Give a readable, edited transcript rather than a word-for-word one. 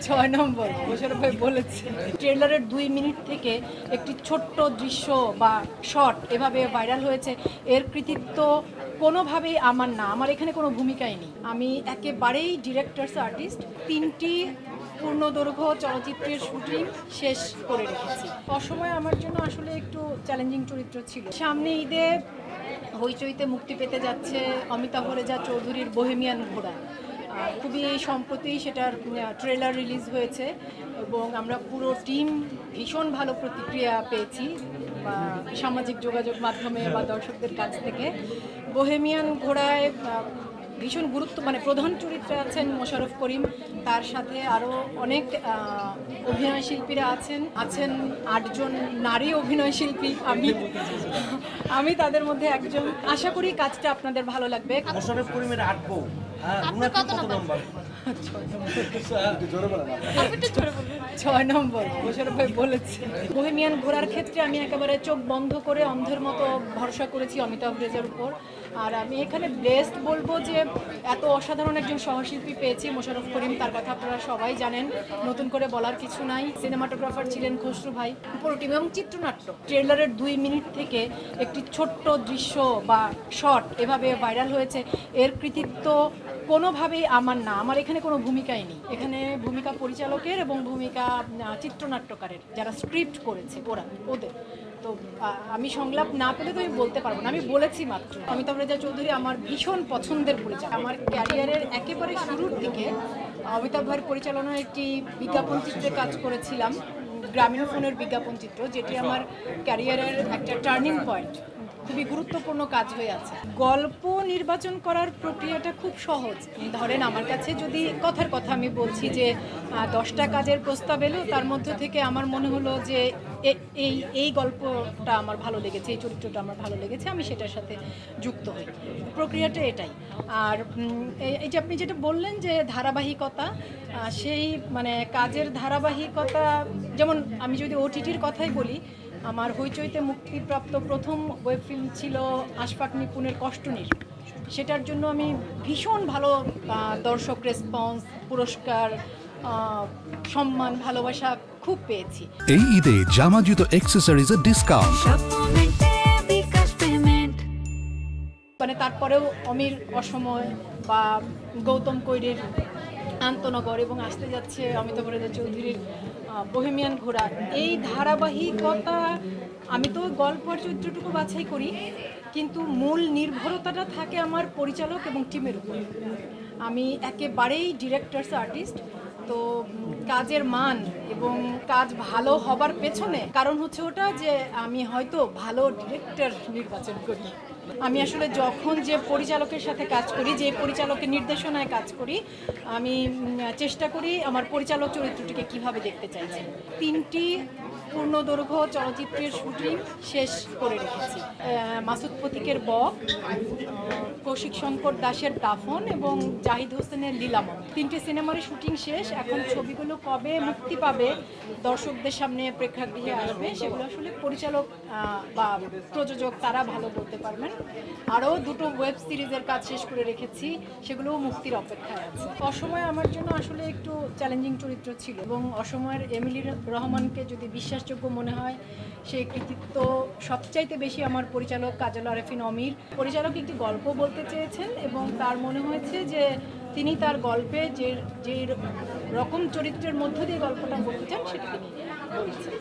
6 নম্বর মোশাররফ ভাই বলেছে। ট্রেলারের 2 মিনিট থেকে একটি ছোট্ট দৃশ্য বা শট এভাবে ভাইরাল হয়েছে, এর কৃতিত্ব কোনোভাবেই আমার না। আমার এখানে কোনো ভূমিকাই নেই। আমি একেবারেই ডিরেক্টরস আর্টিস্ট। 3টি পূর্ণদৈর্ঘ্য চলচ্চিত্রের শুটিং শেষ করে রেখেছি। অসময়ে আমার জন্য আসলে একটু চ্যালেঞ্জিং চরিত্র ছিল। সামনে ঈদে হইচইতে মুক্তি পেতে যাচ্ছে অমিতাভ রেজা চৌধুরীর বোহেমিয়ান ঘোড়া। খুবই সম্প্রতি সেটার ট্রেলার রিলিজ হয়েছে এবং আমরা পুরো টিম ভীষণ ভালো প্রতিক্রিয়া পেয়েছি বা সামাজিক যোগাযোগ মাধ্যমে বা দর্শকদের কাছ থেকে। বোহেমিয়ান ঘোড়ায় ভীষণ প্রধান চরিত্রে আছেন মোশাররফ করিম, তার সাথে আরও অনেক অভিনয় শিল্পীরা আছেন 8জন নারী অভিনয় শিল্পী। আমি তাদের মধ্যে একজন। আশা করি কাজটা আপনাদের ভালো লাগবে। মোশাররফ করিমের 8 বউ, কত নম্বর? 6 নম্বর মোশাররফ ভাই বলেছে। বোহেমিয়ান ঘোড়ার ক্ষেত্রে আমি একেবারে চোখ বন্ধ করে অন্ধের মতো ভরসা করেছি অমিতাভ রেজার উপর। আর আমি এখানে ব্লেসড বলবো যে এত অসাধারণ একজন সহশিল্পী পেয়েছি মোশাররফ করিম, তার কথা আপনারা সবাই জানেন, নতুন করে বলার কিছু নাই। সিনেমাটোগ্রাফার ছিলেন খসরু ভাই, পুরো টিম এবং চিত্রনাট্য। ট্রেলারের 2 মিনিট থেকে একটি ছোট্ট দৃশ্য বা শট এভাবে ভাইরাল হয়েছে, এর কৃতিত্ব কোনোভাবেই আমার না। আমার এখানে কোনো ভূমিকাই নেই। এখানে ভূমিকা পরিচালকের এবং ভূমিকা চিত্রনাট্যকারের, যারা স্ক্রিপ্ট করেছে ওদের। তো আমি সংলাপ না পেলে তো আমি বলতে পারবো না। আমি বলেছি মাত্র অমিতাভ রেজা চৌধুরী আমার ভীষণ পছন্দের পরিচালক। আমার ক্যারিয়ারের একেবারে শুরুর দিকে অমিতাভ ভাইয়ের পরিচালনায় একটি বিজ্ঞাপন চিত্রে কাজ করেছিলাম, গ্রামীণফোনের বিজ্ঞাপন চিত্র, যেটি আমার ক্যারিয়ারের একটা টার্নিং পয়েন্ট, খুবই গুরুত্বপূর্ণ কাজ হয়ে আছে। গল্প নির্বাচন করার প্রক্রিয়াটা খুব সহজ। ধরেন আমার কাছে যদি কথার কথা আমি বলছি যে 10টা কাজের প্রস্তাব এলো, তার মধ্য থেকে আমার মনে হলো যে এই গল্পটা আমার ভালো লেগেছে, এই চরিত্রটা আমার ভালো লেগেছে, আমি সেটার সাথে যুক্ত হই। প্রক্রিয়াটা এটাই। আর এই যে আপনি যেটা বললেন যে ধারাবাহিকতা, সেই কাজের ধারাবাহিকতা, যেমন আমি যদি ওটিটির কথাই বলি, আমার হইচইতে মুক্তিপ্রাপ্ত প্রথম ওয়েব ফিল্ম ছিল আশফাক নিপুণের কষ্টনীর। সেটার জন্য আমি ভীষণ ভালো দর্শক রেসপন্স, পুরস্কার, সম্মান, ভালোবাসা খুব পেয়েছি। এই ঈদে জামা জুতো অ্যাকসেসরিজের ডিসকাউন্ট। তারপরেও অমির অসময় বা গৌতম কৈরির আন্তনগর এবং আসতে যাচ্ছে অমিতাভ রেজা চৌধুরীর বোহেমিয়ান ঘোড়া, এই ধারাবাহিকতা। আমি তো গল্পের চরিত্রটুকু বাছাই করি, কিন্তু মূল নির্ভরতাটা থাকে আমার পরিচালক এবং টিমের উপর। আমি একেবারেই ডিরেক্টরস আর্টিস্ট। তো কাজের মান এবং কাজ ভালো হবার পেছনে কারণ হচ্ছে ওটা যে আমি হয়তো ভালো ডিরেক্টর নির্বাচন করি। আমি আসলে যখন যে পরিচালকের সাথে কাজ করি, যে পরিচালকের নির্দেশনায় কাজ করি, আমি চেষ্টা করি আমার পরিচালক চরিত্রটিকে কিভাবে দেখতে চাইছি। 3টি পূর্ণদৈর্ঘ্য চলচ্চিত্রের শুটিং শেষ করে রেখেছি। মাসুদ প্রতীকের বক, কৌশিক শঙ্কর দাসের দাফন এবং জাহিদ হোসেনের লীলামন। 3টে সিনেমারই শুটিং শেষ। এখন ছবিগুলো কবে মুক্তি পাবে, দর্শকদের সামনে প্রেক্ষাগৃহে আসবে, সেগুলো আসলে পরিচালক বা প্রযোজক তারা ভালো বলতে পারবেন। আরও 2টো ওয়েব সিরিজের কাজ শেষ করে রেখেছি, সেগুলোও মুক্তির অপেক্ষায় আছে। অসময়ে আমার জন্য আসলে একটু চ্যালেঞ্জিং চরিত্র ছিল এবং অসময়ের এমিলি রহমানকে যদি বিশ্বাসযোগ্য মনে হয়, সেই কৃতিত্ব সবচাইতে বেশি আমার পরিচালক কাজল আরেফিন অমির। পরিচালক একটি গল্প বলতে চেয়েছেন এবং তার মনে হয়েছে যে তিনি তার গল্পে যে রকম চরিত্রের মধ্য দিয়ে গল্পটা বলতে চান সেটা তিনি বলেছেন।